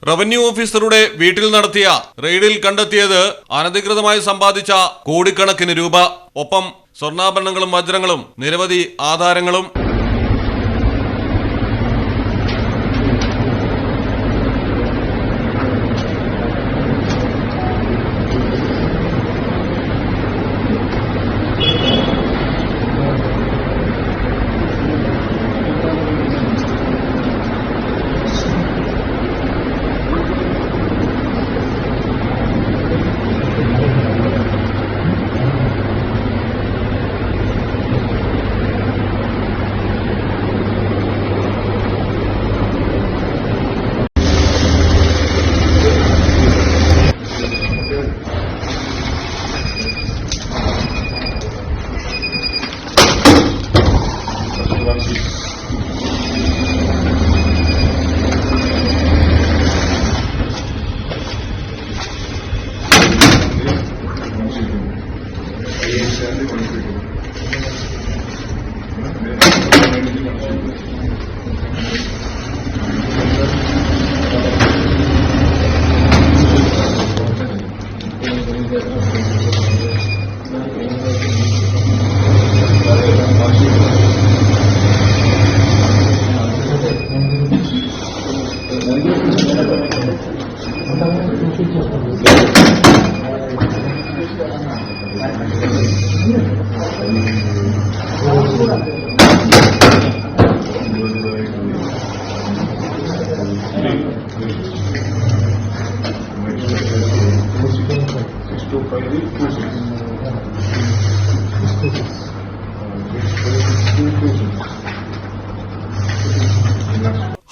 Revenue ഓഫീസറുടെ വീട്ടിൽ നടത്തിയ റെയ്ഡിൽ കണ്ടെത്തിയത് അനധികൃതമായി സമ്പാദിച്ച കോടിക്കണക്കിന് രൂപ, ഒപ്പം സ്വർണ്ണാഭരണങ്ങളും വജ്രങ്ങളും നിരവധി ആധാരങ്ങളും.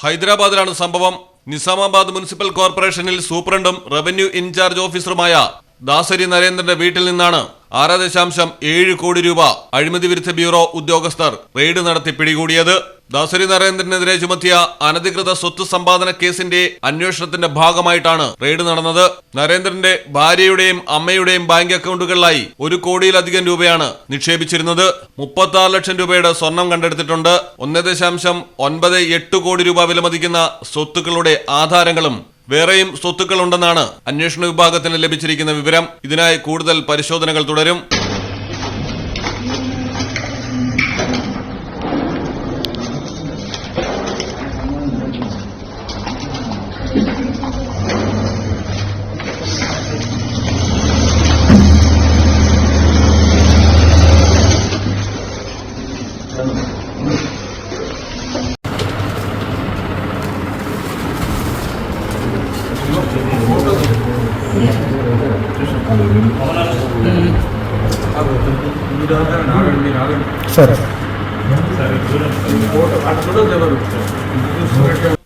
ഹൈദരാബാദിലാണ് സംഭവം. നിസാമാബാദ് മുനിസിപ്പൽ കോർപ്പറേഷനിൽ സൂപ്രണ്ടും റവന്യൂ ഇൻചാർജ് ഓഫീസറുമായ ദാസരി നരേന്ദ്രന്റെ വീട്ടിൽ നിന്നാണ് 6.7 കോടി രൂപ അഴിമതി വിരുദ്ധ ബ്യൂറോ ഉദ്യോഗസ്ഥർ റെയ്ഡ് നടത്തി പിടികൂടിയത്. ദാസരി നരേന്ദ്രനെതിരെ ചുമത്തിയ അനധികൃത സ്വത്ത് സമ്പാദന കേസിന്റെ അന്വേഷണത്തിന്റെ ഭാഗമായിട്ടാണ് റെയ്ഡ് നടന്നത്. നരേന്ദ്രന്റെ ഭാര്യയുടെയും അമ്മയുടെയും ബാങ്ക് അക്കൗണ്ടുകളിലായി 1 കോടിയിലധികം രൂപയാണ് നിക്ഷേപിച്ചിരുന്നത്. 36 ലക്ഷം രൂപയുടെ സ്വർണം കണ്ടെടുത്തിട്ടുണ്ട്. 1.98 കോടി രൂപ വിലമതിക്കുന്ന സ്വത്തുക്കളുടെ ആധാരങ്ങളും വേറെയും സ്വത്തുക്കളുണ്ടെന്നാണ് അന്വേഷണ വിഭാഗത്തിന് ലഭിച്ചിരിക്കുന്ന വിവരം. ഇതിനായി കൂടുതൽ പരിശോധനകൾ തുടരും.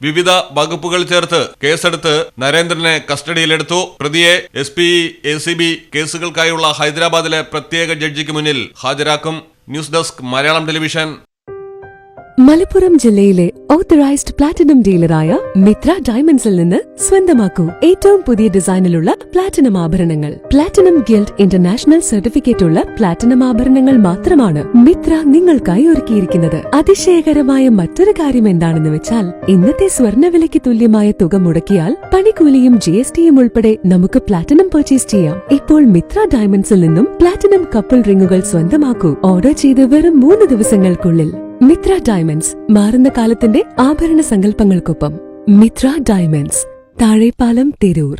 വിവിധ വകുപ്പുകൾ ചേർത്ത് കേസെടുത്ത് നരേന്ദ്രനെ കസ്റ്റഡിയിലെടുത്തു. പ്രതിയെ SP, ACB കേസുകൾക്കായുള്ള ഹൈദരാബാദിലെ പ്രത്യേക ജഡ്ജിക്ക് മുന്നിൽ ഹാജരാക്കും. News desk Malayalam television. Malappuram ജില്ലയിലെ ഓത്തറൈസ്ഡ് പ്ലാറ്റിനം ഡീലറായ മിത്ര ഡയമണ്ട്സിൽ നിന്ന് സ്വന്തമാക്കൂ ഏറ്റവും പുതിയ ഡിസൈനിലുള്ള പ്ലാറ്റിനം ആഭരണങ്ങൾ. പ്ലാറ്റിനം ഗിൽഡ് ഇന്റർനാഷണൽ സർട്ടിഫിക്കറ്റ് ഉള്ള പ്ലാറ്റിനം ആഭരണങ്ങൾ മാത്രമാണ് മിത്ര നിങ്ങൾക്കായി ഒരുക്കിയിരിക്കുന്നത്. അതിശയകരമായ മറ്റൊരു കാര്യം എന്താണെന്ന് വെച്ചാൽ, ഇന്നത്തെ സ്വർണ്ണവിലയ്ക്ക് തുല്യമായ തുക മുടക്കിയാൽ പണിക്കൂലിയും GSTയും ഉൾപ്പെടെ നമുക്ക് പ്ലാറ്റിനം പർച്ചേസ് ചെയ്യാം. ഇപ്പോൾ മിത്ര ഡയമണ്ട്സിൽ നിന്നും പ്ലാറ്റിനം കപ്പിൾ റിങ്ങുകൾ സ്വന്തമാക്കൂ. ഓർഡർ ചെയ്ത് വെറും 3 ദിവസങ്ങൾക്കുള്ളിൽ. മിത്ര ഡയമണ്ട്സ്, മാറുന്ന കാലത്തിന്റെ ആഭരണ സങ്കല്പങ്ങൾക്കൊപ്പം. മിത്ര ഡയമണ്ട്സ്, താഴെപ്പാലം, തിരൂർ.